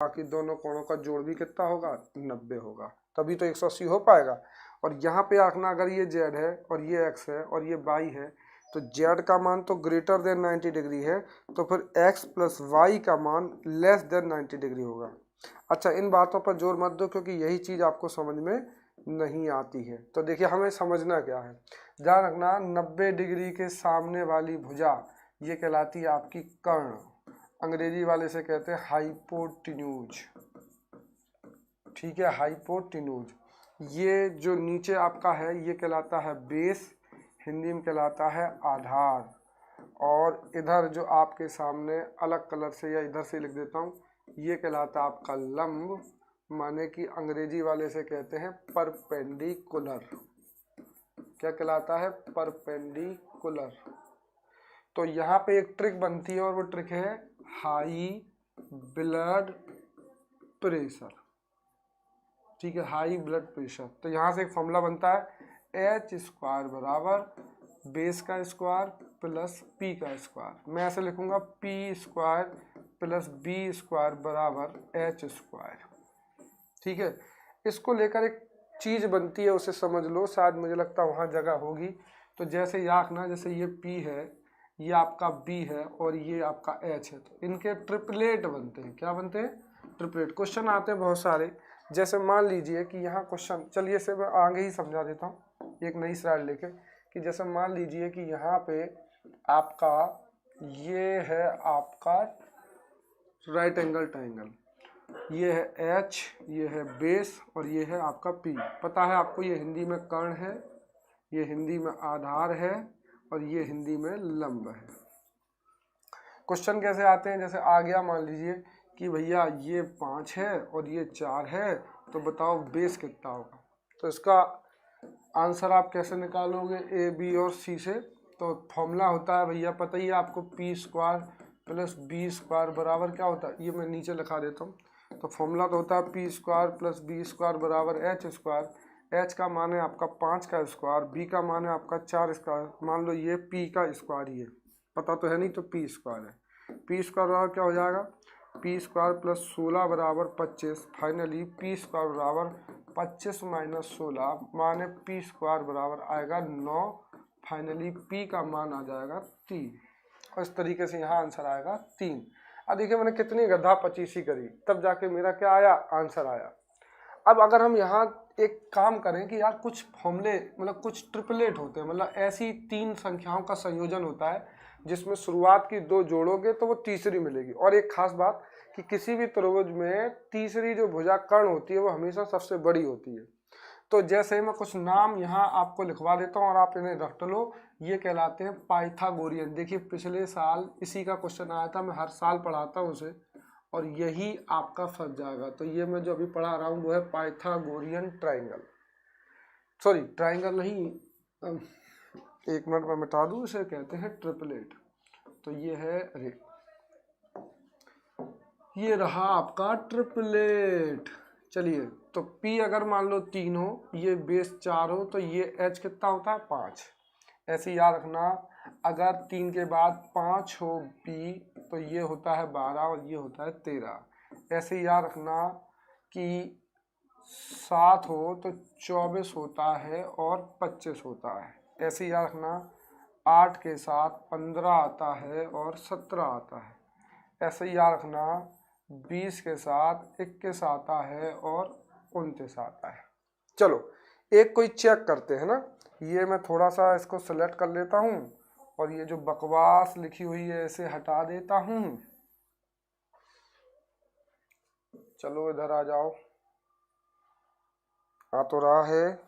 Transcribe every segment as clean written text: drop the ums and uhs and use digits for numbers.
बाकी दोनों कोणों का जोड़ भी कितना होगा, 90 होगा, तभी तो 180 हो पाएगा। और यहाँ पे आखना अगर ये z है और ये x है और ये y है तो z का मान तो ग्रेटर देन 90 डिग्री है, तो फिर x प्लस y का मान लेस देन 90 डिग्री होगा। अच्छा, इन बातों पर जोर मत दो क्योंकि यही चीज़ आपको समझ में नहीं आती है। तो देखिए हमें समझना क्या है, ध्यान रखना 90 डिग्री के सामने वाली भुजा ये कहलाती है आपकी कर्ण, अंग्रेजी वाले से कहते हैं हाइपोटेन्यूज, ठीक है, हाइपोटेन्यूज। ये जो नीचे आपका है ये कहलाता है बेस, हिंदी में कहलाता है आधार। और इधर जो आपके सामने अलग कलर से या इधर से लिख देता हूँ, ये कहलाता है आपका लंब, माने कि अंग्रेजी वाले से कहते हैं परपेंडिकुलर। क्या कहलाता है, परपेंडिकुलर। तो यहाँ पे एक ट्रिक बनती है और वो ट्रिक है हाई ब्लड प्रेशर, ठीक है, हाई ब्लड प्रेशर। तो यहाँ से एक फॉर्मूला बनता है एच स्क्वायर बराबर बेस का स्क्वायर प्लस पी का स्क्वायर। मैं ऐसे लिखूंगा P square plus B square बराबर एच स्क्वायर, ठीक है। इसको लेकर एक चीज़ बनती है, उसे समझ लो, शायद मुझे लगता है वहाँ जगह होगी। तो जैसे याद ना, जैसे ये P है, ये आपका B है और ये आपका H है, तो इनके ट्रिपलेट बनते हैं। क्या बनते हैं, ट्रिपलेट। क्वेश्चन आते हैं बहुत सारे, जैसे मान लीजिए कि यहाँ क्वेश्चन, चलिए इसे मैं आगे ही समझा देता हूँ एक नई स्लाइड लेके, कि जैसे मान लीजिए कि यहाँ पे आपका ये है आपका राइट एंगल ट्राइंगल, ये है H, ये है बेस और ये है आपका P। पता है आपको ये हिंदी में कर्ण है, ये हिंदी में आधार है और ये हिंदी में लंब है। क्वेश्चन कैसे आते हैं, जैसे आ गया मान लीजिए कि भैया ये 5 है और ये 4 है, तो बताओ बेस कितना होगा। तो इसका आंसर आप कैसे निकालोगे, A, B और C से। तो फॉर्मूला होता है भैया पता ही है आपको, P square plus B square बराबर क्या होता है, ये मैं नीचे लिखा देता हूँ। तो फॉर्मूला तो होता है P square plus B square बराबर H स्क्वायर। H का मान है आपका 5 का स्क्वायर, B का मान है आपका 4 स्क्वायर, मान लो ये P का स्क्वायर ही है, पता तो है नहीं तो P स्क्वायर है। P स्क्वायर बराबर क्या हो जाएगा, P स्क्वायर प्लस 16 बराबर 25। फाइनली P स्क्वायर बराबर 25 माइनस 16 माने P स्क्वायर बराबर आएगा 9। फाइनली P का मान आ जाएगा 3 और इस तरीके से यहाँ आंसर आएगा 3। अब देखिए मैंने कितनी गधा पचीसी करी, तब जाके मेरा क्या आया, आंसर आया। अब अगर हम यहाँ एक काम करें कि यार कुछ फॉर्मूले मतलब कुछ ट्रिपलेट होते हैं, मतलब ऐसी 3 संख्याओं का संयोजन होता है जिसमें शुरुआत की 2 जोड़ोगे तो वो तीसरी मिलेगी। और एक खास बात कि किसी भी त्रिभुज में तीसरी जो भुजा कर्ण होती है वो हमेशा सबसे बड़ी होती है। तो जैसे मैं कुछ नाम यहाँ आपको लिखवा देता हूँ और आप इन्हें रट लो, ये कहलाते हैं पाइथागोरियन। देखिए पिछले साल इसी का क्वेश्चन आया था, मैं हर साल पढ़ाता हूँ उसे और यही आपका फंस जाएगा। तो ये मैं जो अभी पढ़ा रहा हूँ वो है पाइथागोरियन ट्राइंगल, सॉरी ट्राइंगल नहीं, एक मिनट में मिटा दूँ, इसे कहते हैं ट्रिपलेट। तो ये है, अरे ये रहा आपका ट्रिपलेट। चलिए तो P अगर मान लो 3 हो, ये बेस 4 हो, तो ये H कितना होता है 5। ऐसे याद रखना, अगर 3 के बाद 5 हो P तो ये होता है 12 और ये होता है 13। ऐसे याद रखना कि 7 हो तो 24 होता है और 25 होता है। ऐसे याद रखना 8 के साथ 15 आता है और 17 आता है। ऐसे याद रखना 20 के साथ 21 आता है और 29 आता है। चलो एक कोई चेक करते हैं ना, ये मैं थोड़ा सा इसको सेलेक्ट कर लेता हूँ और ये जो बकवास लिखी हुई है इसे हटा देता हूँ। चलो इधर आ जाओ, आ तो रहा है,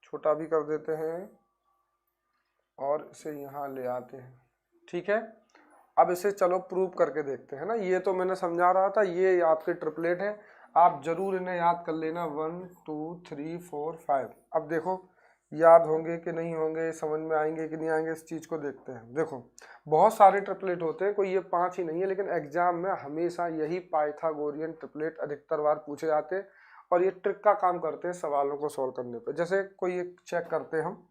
छोटा भी कर देते हैं और इसे यहाँ ले आते हैं, ठीक है। अब इसे चलो प्रूव करके देखते हैं ना। ये तो मैंने समझा रहा था, ये आपके ट्रिपलेट है, आप जरूर इन्हें याद कर लेना 1 2 3 4 5। अब देखो याद होंगे कि नहीं होंगे, समझ में आएंगे कि नहीं आएंगे, इस चीज़ को देखते हैं। देखो बहुत सारे ट्रिपलेट होते हैं, कोई ये 5 ही नहीं है, लेकिन एग्जाम में हमेशा यही पाइथागोरियन ट्रिपलेट अधिकतर बार पूछे जाते हैं और ये ट्रिक का काम करते हैं सवालों को सॉल्व करने पर। जैसे कोई एक चेक करते हैं हम,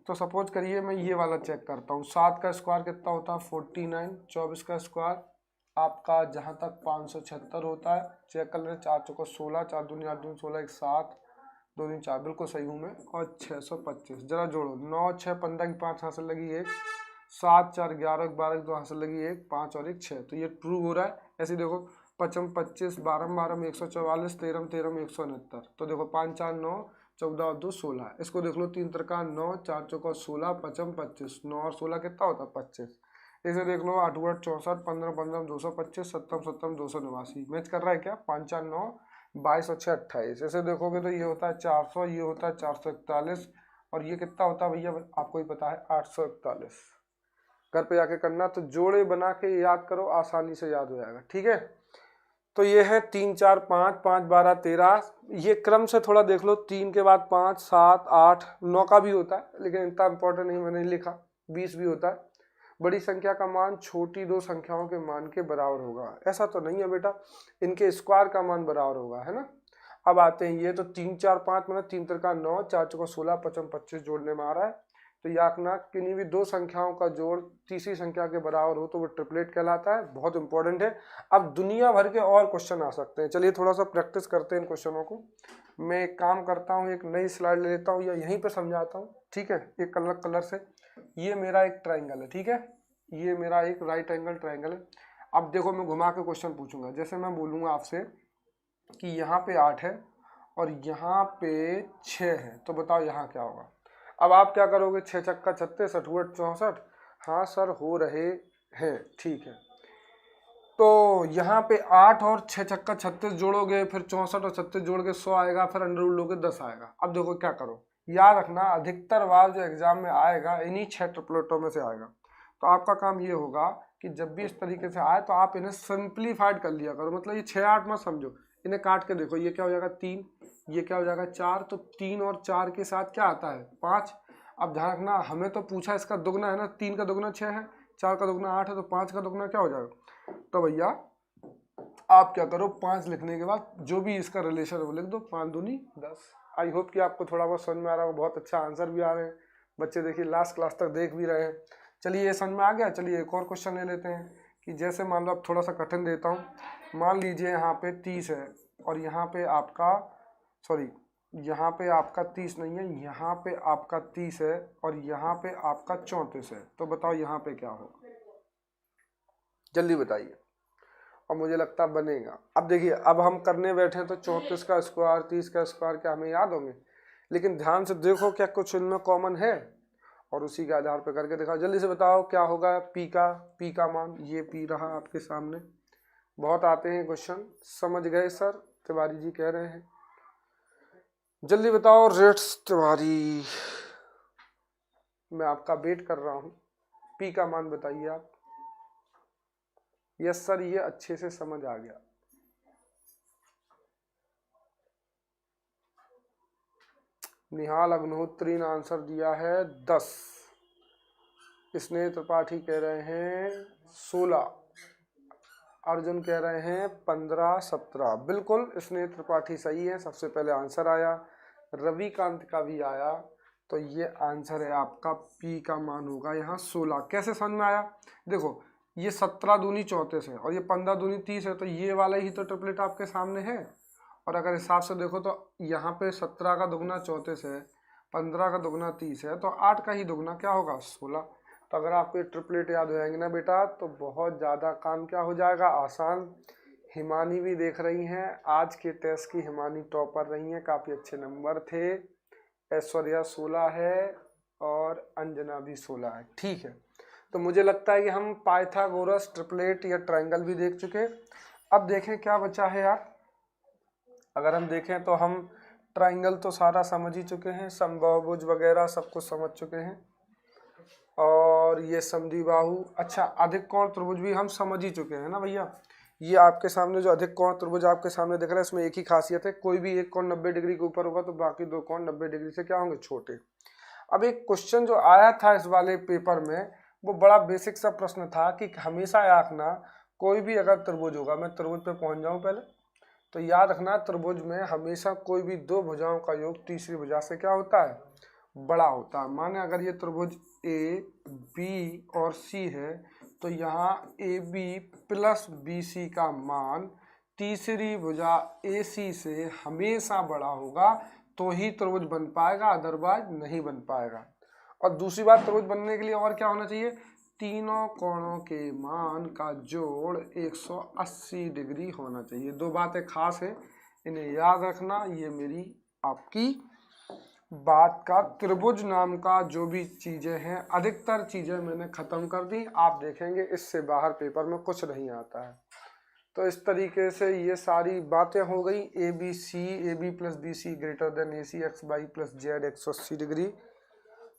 तो सपोज करिए मैं ये वाला चेक करता हूँ, 7 का स्क्वायर कितना होता है 49, 24 का स्क्वायर आपका जहाँ तक 576 होता है। चेक कर लें, 4 चौको 16, 4 दूनी 8 दूनी 16, 1 7, 2 दूनी 4, बिल्कुल सही हूँ मैं। और 625 जरा जोड़ो, 9 6 15 की 5 हाथ से लगी 1, 7 4 11 12 की 2 हाथ से लगी 1, 5 और 1 6, तो ये ट्रू हो रहा है। ऐसे देखो 55 25 12 12 में 144, 13 13 में 169, तो देखो 5 4 9, 14 और 2 16। इसको देख लो, 3 त्रिका 9, 4 चौका 16, 55 25, 9 और 16 कितना होता है 25। इसे देख लो, 8 8 64, 15 15 225, 17 17 289, मैच कर रहा है क्या? 5 4 9 22 और 6 28। ऐसे देखोगे तो ये होता है 400, ये होता है 441, और ये कितना होता है भैया आपको ही पता है 841। घर पे जाके करना, तो जोड़े बना के याद करो, आसानी से याद हो जाएगा। ठीक है, तो ये है 3 4 5 5 12 13। ये क्रम से थोड़ा देख लो, 3 के बाद 5 7 8 9 का भी होता है, लेकिन इतना इंपॉर्टेंट नहीं, मैंने लिखा। 20 भी होता है। बड़ी संख्या का मान छोटी दो संख्याओं के मान के बराबर होगा, ऐसा तो नहीं है बेटा, इनके स्क्वायर का मान बराबर होगा, है ना। अब आते हैं ये, तो 3 4 5 मतलब 3 त्रिका 9, 4 चौका 16, 55 25 जोड़ने में आ रहा है। तो याकना किन्हीं भी दो संख्याओं का जोड़ तीसरी संख्या के बराबर हो तो वो ट्रिपलेट कहलाता है। बहुत इंपॉर्टेंट है। अब दुनिया भर के और क्वेश्चन आ सकते हैं, चलिए थोड़ा सा प्रैक्टिस करते हैं इन क्वेश्चनों को। मैं एक काम करता हूँ, एक नई स्लाइड ले लेता हूँ या यहीं पे समझाता हूँ। ठीक है, एक अलग कलर से। ये मेरा एक ट्राइंगल है, ठीक है, ये मेरा एक राइट एंगल ट्राइंगल है। अब देखो, मैं घुमा के क्वेश्चन पूछूंगा। जैसे मैं बोलूँगा आपसे कि यहाँ पे 8 है और यहाँ पे 6 है, तो बताओ यहाँ क्या होगा। अब आप क्या करोगे, 6 छक्का 36, 8 64। हाँ सर, हो रहे हैं, ठीक है। तो यहाँ पे 8 और 6 छक्का 36 जोड़ोगे, फिर 64 और 36 जोड़ के 100 आएगा, फिर अंडर रूट लोगे 10 आएगा। अब देखो क्या करो, याद रखना, अधिकतर बार जो एग्जाम में आएगा इन्हीं 6 ट्रिपलेटों में से आएगा। तो आपका काम ये होगा कि जब भी इस तरीके से आए तो आप इन्हें सिंप्लीफाइड कर लिया करो। मतलब ये 6 8 मत समझो, इन्हें काट के देखो। ये क्या हो जाएगा 3, ये क्या हो जाएगा 4, तो 3 और 4 के साथ क्या आता है 5। अब ध्यान रखना, हमें तो पूछा इसका दुगना है ना, 3 का दुगना 6 है, 4 का दुगना 8 है, तो 5 का दुगना क्या हो जाएगा। तो भैया आप क्या करो, 5 लिखने के बाद जो भी इसका रिलेशन है वो लिख दो, 5 दूनी 10। आई होप कि आपको थोड़ा बहुत समझ में आ रहा होगा। बहुत अच्छा आंसर भी आ रहे हैं बच्चे, देखिए लास्ट क्लास तक देख भी रहे हैं। चलिए ये समझ में आ गया। चलिए एक और क्वेश्चन ले लेते हैं कि जैसे मान लो, अब थोड़ा सा कठिन देता हूँ। मान लीजिए यहाँ पे 30 है और यहाँ पे आपका, सॉरी यहाँ पे आपका 30 नहीं है, यहाँ पे आपका 30 है और यहाँ पे आपका 34 है। तो बताओ यहाँ पे क्या होगा, जल्दी बताइए। और मुझे लगता बनेगा। अब देखिए, अब हम करने बैठे हैं तो 34 का स्क्वायर 30 का स्क्वायर क्या हमें याद होंगे, लेकिन ध्यान से देखो क्या कुछ इनमें कॉमन है, और उसी के आधार पर करके दिखाओ। जल्दी से बताओ क्या होगा। पी का मान, ये पी रहा आपके सामने। बहुत आते हैं क्वेश्चन, समझ गए सर, तिवारी जी कह रहे हैं। जल्दी बताओ रेट्स तिवारी, मैं आपका वेट कर रहा हूँ। पी का मान बताइए आप। यस सर, ये अच्छे से समझ आ गया। निहाल अग्निहोत्री ने आंसर दिया है 10। स्नेह त्रिपाठी कह रहे हैं 16। अर्जुन कह रहे हैं 15 17। बिल्कुल स्नेह त्रिपाठी सही है, सबसे पहले आंसर आया। रविकांत का भी आया, तो ये आंसर है आपका। पी का मान होगा यहाँ 16। कैसे समझ में आया, देखो ये 17 दूनी 34 है और ये 15 दूनी 30 है, तो ये वाला ही तो ट्रिपलेट आपके सामने है। और अगर हिसाब से देखो तो यहाँ पे 17 का दुगना 34 है, 15 का दुगना 30 है, तो 8 का ही दुगना क्या होगा 16। तो अगर आपको ये ट्रिपलेट याद हो जाएंगे ना बेटा, तो बहुत ज़्यादा काम क्या हो जाएगा, आसान। हिमानी भी देख रही हैं, आज के टेस्ट की हिमानी टॉपर रही हैं, काफ़ी अच्छे नंबर थे। ऐश्वर्या 16 है और अंजना भी 16 है, ठीक है। तो मुझे लगता है कि हम पाइथागोरस ट्रिपलेट या ट्रायंगल भी देख चुके। अब देखें क्या बचा है यार। अगर हम देखें तो हम ट्रायंगल तो सारा समझ ही चुके हैं, समबाहुभुज वगैरह सब कुछ समझ चुके हैं, और ये समद्विबाहु, अच्छा अधिक कोण त्रिभुज भी हम समझ ही चुके हैं ना भैया। ये आपके सामने जो अधिक कोण त्रिभुज आपके सामने दिख रहा है, इसमें एक ही खासियत है, कोई भी एक कोण 90 डिग्री के ऊपर होगा तो बाकी दो कोण 90 डिग्री से क्या होंगे, छोटे। अब एक क्वेश्चन जो आया था इस वाले पेपर में, वो बड़ा बेसिक सा प्रश्न था कि हमेशा आंकना कोई भी अगर त्रिभुज होगा, मैं त्रिभुज पे पहुंच जाऊं पहले, तो याद रखना त्रिभुज में हमेशा कोई भी दो भुजाओं का योग तीसरी भुजा से क्या होता है, बड़ा होता है। माने अगर ये त्रिभुज ए बी और सी है, तो यहाँ A B plus B C का मान तीसरी भुजा ए सी से हमेशा बड़ा होगा तो ही त्रिभुज बन पाएगा, अदरवाइज नहीं बन पाएगा। और दूसरी बात, त्रिभुज बनने के लिए और क्या होना चाहिए, तीनों कोणों के मान का जोड़ 180 डिग्री होना चाहिए। दो बातें खास है, इन्हें याद रखना। ये मेरी आपकी बात का त्रिभुज नाम का जो भी चीज़ें हैं, अधिकतर चीज़ें मैंने ख़त्म कर दी। आप देखेंगे इससे बाहर पेपर में कुछ नहीं आता है। तो इस तरीके से ये सारी बातें हो गई। A B plus B C greater than A C X Y plus Z 180 degree.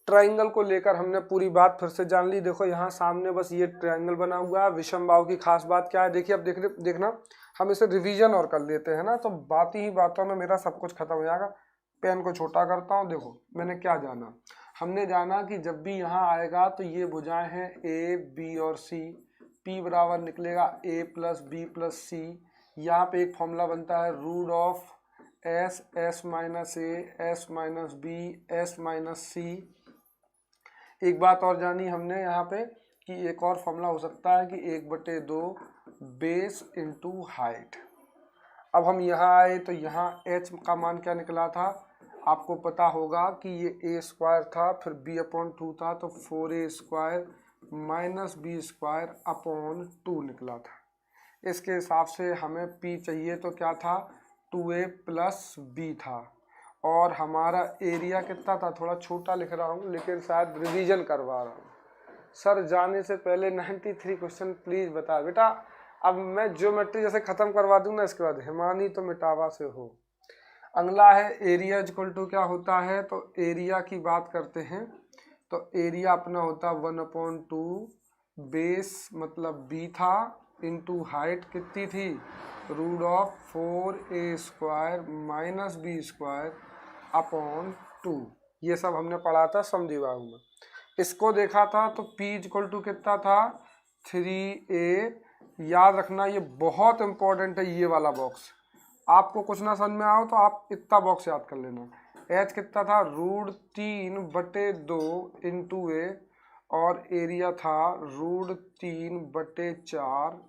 Triangle को लेकर हमने पूरी बात फिर से जान ली। देखो यहाँ सामने बस ये ट्राइंगल बना हुआ है। विषम बाहु की खास बात क्या है, देखिए अब देखना हम इसे रिवीजन और कर लेते हैं ना, तो बात ही बातों में मेरा सब कुछ खत्म हो जाएगा। पेन को छोटा करता हूँ। देखो मैंने क्या जाना, हमने जाना कि जब भी यहाँ आएगा तो ये भुजाएं हैं ए बी और सी, P बराबर निकलेगा a plus B plus C. यहाँ पे एक फॉर्मूला बनता है root of S minus A S minus B S minus C. एक बात और जानी हमने यहाँ पे कि एक और फॉर्मूला हो सकता है कि 1/2 बेस इंटू हाइट। अब हम यहाँ आए तो यहाँ h का मान क्या निकला था, आपको पता होगा कि ये a स्क्वायर था, फिर b/2 था, तो 4a square minus B square upon 2 निकला था। इसके हिसाब से हमें p चाहिए तो क्या था, 2a प्लस b था। और हमारा एरिया कितना था, थोड़ा छोटा लिख रहा हूँ लेकिन शायद रिवीजन करवा रहा हूँ। सर जाने से पहले 93 क्वेश्चन प्लीज़ बता बेटा। अब मैं ज्योमेट्री जैसे ख़त्म करवा दूँ ना, इसके बाद हिमानी तो मिटावा से हो। अगला है एरिया इक्वल टू क्या होता है, तो एरिया की बात करते हैं। तो एरिया अपना होता 1/2 बेस मतलब b था इंटू हाइट कितनी थी, root of 4a square minus B square upon 2। ये सब हमने पढ़ा था समद्विबाहु में। इसको देखा था तो p इक्वल टू कितना था, 3a। याद रखना ये बहुत इंपॉर्टेंट है, ये वाला बॉक्स। आपको कुछ ना समझ में आओ तो आप इतना बॉक्स याद कर लेना। h कितना था, रूट 3/2 इंटू ए, और एरिया था रूट 3/4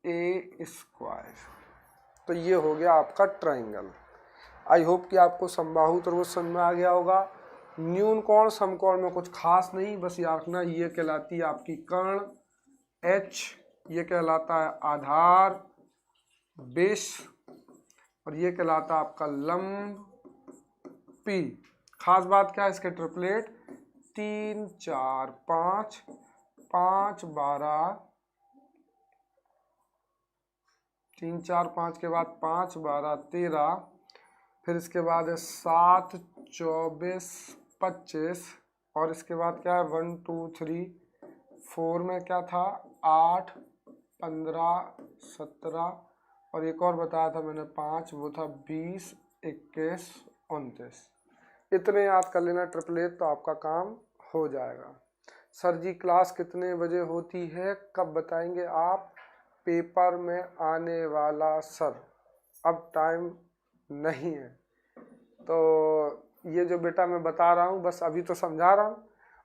ए स्क्वायर। तो ये हो गया आपका ट्राइंगल। आई होप कि आपको समबाहु त्रिभुज समझ में आ गया होगा। न्यून कोण समकोण में कुछ खास नहीं, बस याद रखना ये कहलाती है आपकी कर्ण h, ये कहलाता है आधार बेस, और ये कहलाता है आपका लंब P। खास बात क्या है, इसके ट्रिपलेट 3 4 5 5 12, 3 4 5 के बाद 5 12 13, फिर इसके बाद है 7 24 25, और इसके बाद क्या है 1 2 3 4 में क्या था 8 15 17, और एक और बताया था मैंने 5, वो था 20 21 29। इतने याद कर लेना ट्रिपलेट, तो आपका काम हो जाएगा। सर जी क्लास कितने बजे होती है, कब बताएंगे आप, पेपर में आने वाला सर, अब टाइम नहीं है। तो ये जो बेटा मैं बता रहा हूँ बस अभी तो समझा रहा हूँ,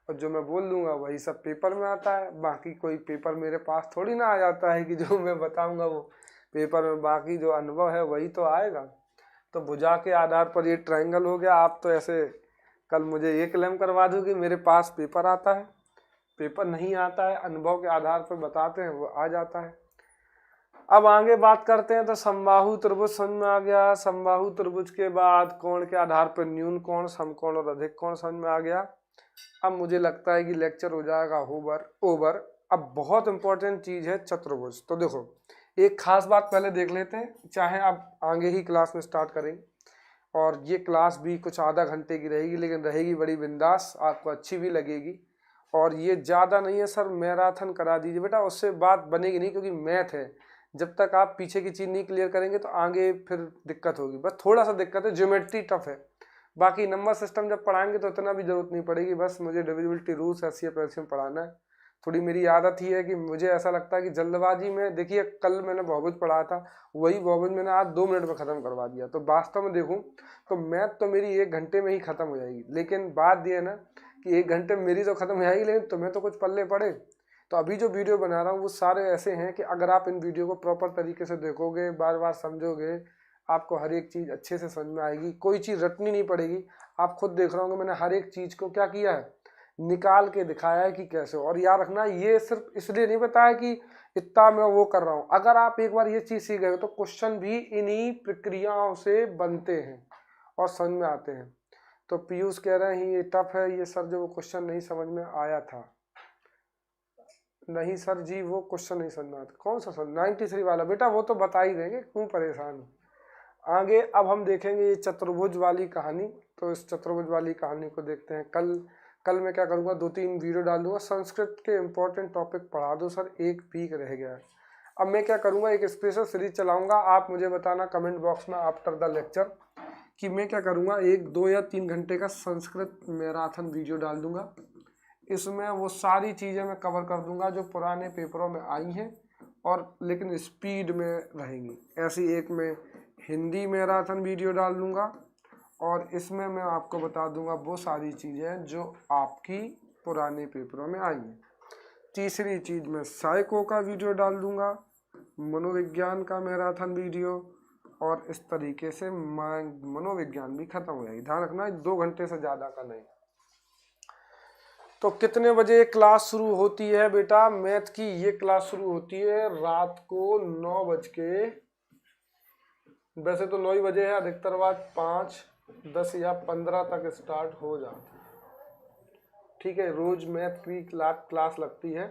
और जो मैं बोल दूँगा वही सब पेपर में आता है। बाकी कोई पेपर मेरे पास थोड़ी ना आ जाता है कि जो मैं बताऊँगा वो पेपर में, बाकी जो अनुभव है वही तो आएगा। तो भुजा के आधार पर ये ट्रायंगल हो गया। आप तो ऐसे कल मुझे ये क्लेम करवा दो कि मेरे पास पेपर आता है, पेपर नहीं आता है, अनुभव के आधार पर बताते हैं वो आ जाता है। अब आगे बात करते हैं। तो समबाहु त्रिभुज समझ में आ गया। समबाहु त्रिभुज के बाद कोण के आधार पर न्यून कोण, समकोण और अधिक कोण समझ में आ गया। अब मुझे लगता है कि लेक्चर हो जाएगा ओवर। अब बहुत इंपॉर्टेंट चीज़ है चतुर्भुज। तो देखो एक खास बात पहले देख लेते हैं, चाहे आप आगे ही क्लास में स्टार्ट करेंगे, और ये क्लास भी कुछ आधा घंटे की रहेगी, लेकिन रहेगी बड़ी बिंदास, आपको अच्छी भी लगेगी। और ये ज़्यादा नहीं है सर, मैराथन करा दीजिए बेटा, उससे बात बनेगी नहीं, क्योंकि मैथ है। जब तक आप पीछे की चीज़ नहीं क्लियर करेंगे तो आगे फिर दिक्कत होगी। बस थोड़ा सा दिक्कत है, ज्योमेट्री टफ है। बाकी नंबर सिस्टम जब पढ़ाएंगे तो इतना भी जरूरत नहीं पड़ेगी। बस मुझे डिविजिबिलिटी रूल्स एचसीएफ एलसीएम पढ़ाना है। थोड़ी मेरी आदत ही है कि मुझे ऐसा लगता है कि जल्दबाजी में, देखिए कल मैंने बहुभुज पढ़ा था, वही बहुभुज मैंने आज 2 मिनट में ख़त्म करवा दिया। तो वास्तव में देखूं तो मैथ तो मेरी 1 घंटे में ही ख़त्म हो जाएगी, लेकिन बात ये है ना कि 1 घंटे में मेरी तो ख़त्म हो जाएगी, लेकिन तुम्हें तो कुछ पल्ले पड़े। तो अभी जो वीडियो बना रहा हूँ वो सारे ऐसे हैं कि अगर आप इन वीडियो को प्रॉपर तरीके से देखोगे, बार बार समझोगे, आपको हर एक चीज़ अच्छे से समझ में आएगी, कोई चीज़ रटनी नहीं पड़ेगी। आप खुद देख रहे होंगे मैंने हर एक चीज़ को क्या किया है, निकाल के दिखाया है कि कैसे। और याद रखना ये सिर्फ इसलिए नहीं बताया कि इतना मैं वो कर रहा हूँ, अगर आप एक बार ये चीज़ सीख गए तो क्वेश्चन भी इन्हीं प्रक्रियाओं से बनते हैं और समझ में आते हैं। तो पीयूष कह रहे हैं ये टफ है, ये सर जो वो क्वेश्चन नहीं समझ में आया था। नहीं सर जी वो क्वेश्चन नहीं समझ में आता। कौन सा सर? 93 वाला? बेटा वो तो बता ही देंगे, क्यों परेशान। आगे अब हम देखेंगे ये चतुर्भुज वाली कहानी। तो इस चतुर्भुज वाली कहानी को देखते हैं। कल मैं क्या करूँगा, 2-3 वीडियो डाल दूंगा। संस्कृत के इंपॉर्टेंट टॉपिक पढ़ा दो सर, एक वीक रह गया है। अब मैं क्या करूँगा, एक स्पेशल सीरीज चलाऊँगा। आप मुझे बताना कमेंट बॉक्स में आफ्टर द लेक्चर कि मैं क्या करूँगा, 1, 2 या 3 घंटे का संस्कृत मैराथन वीडियो डाल दूँगा। इसमें वो सारी चीज़ें मैं कवर कर दूँगा जो पुराने पेपरों में आई हैं, और लेकिन स्पीड में रहेंगी। ऐसी एक मैं हिंदी मैराथन वीडियो डाल दूँगा, और इसमें मैं आपको बता दूंगा वो सारी चीज़ें जो आपकी पुराने पेपरों में आई हैं। तीसरी चीज़ मैं साइको का वीडियो डाल दूंगा, मनोविज्ञान का मैराथन वीडियो, और इस तरीके से मनोविज्ञान भी खत्म हो जाएगी। ध्यान रखना 2 घंटे से ज़्यादा का नहीं। तो कितने बजे क्लास शुरू होती है बेटा? मैथ की ये क्लास शुरू होती है रात को 9 बज के, वैसे तो 9 ही बजे है, अधिकतर बात 5, 10 या 15 तक स्टार्ट हो जाता है। ठीक है, रोज मैथ की क्लास लगती है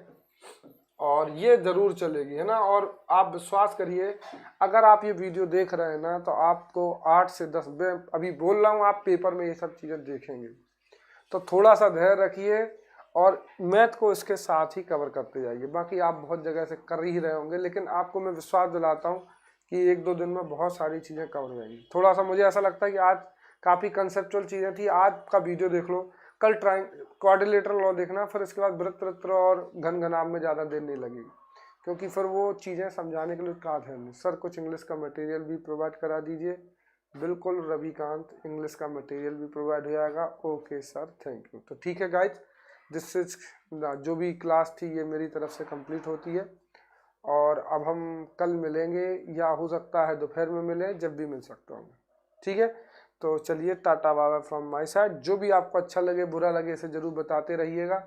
और ये जरूर चलेगी, है ना। और आप विश्वास करिए, अगर आप ये वीडियो देख रहे हैं ना तो आपको 8 से 10, मैं अभी बोल रहा हूँ, आप पेपर में ये सब चीज़ें देखेंगे। तो थोड़ा सा धैर्य रखिए और मैथ को इसके साथ ही कवर करते जाइए। बाकी आप बहुत जगह से कर ही रहे होंगे, लेकिन आपको मैं विश्वास दिलाता हूँ कि 1-2 दिन में बहुत सारी चीज़ें कवर हो जाएंगी। थोड़ा सा मुझे ऐसा लगता है कि आज काफ़ी कंसेप्चुअल चीज़ें थी। आज का वीडियो देख लो, कल क्वाड्रिलेटरल लॉ देखना, फिर इसके बाद वृत्त और घन में ज़्यादा देर नहीं लगेगी, क्योंकि फिर वो चीज़ें समझाने के लिए काट है नहीं। सर कुछ इंग्लिश का मटेरियल भी प्रोवाइड करा दीजिए। बिल्कुल रविकांत, इंग्लिश का मटेरियल भी प्रोवाइड हो जाएगा। Okay sir, thank you. तो ठीक है गाइज, दिस इज जो भी क्लास थी ये मेरी तरफ से कंप्लीट होती है, और अब हम कल मिलेंगे, या हो सकता है दोपहर में मिलें, जब भी मिल सकता हूँ। ठीक है, तो चलिए tata bye bye from my side. जो भी आपको अच्छा लगे बुरा लगे इसे ज़रूर बताते रहिएगा।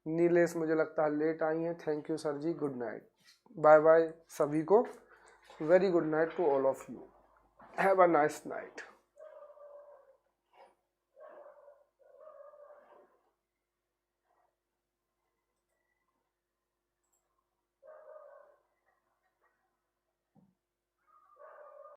नीलेश मुझे लगता है लेट आई हैं। Thank you sir ji, good night, bye bye सभी को। Very good night to all of you, have a nice night.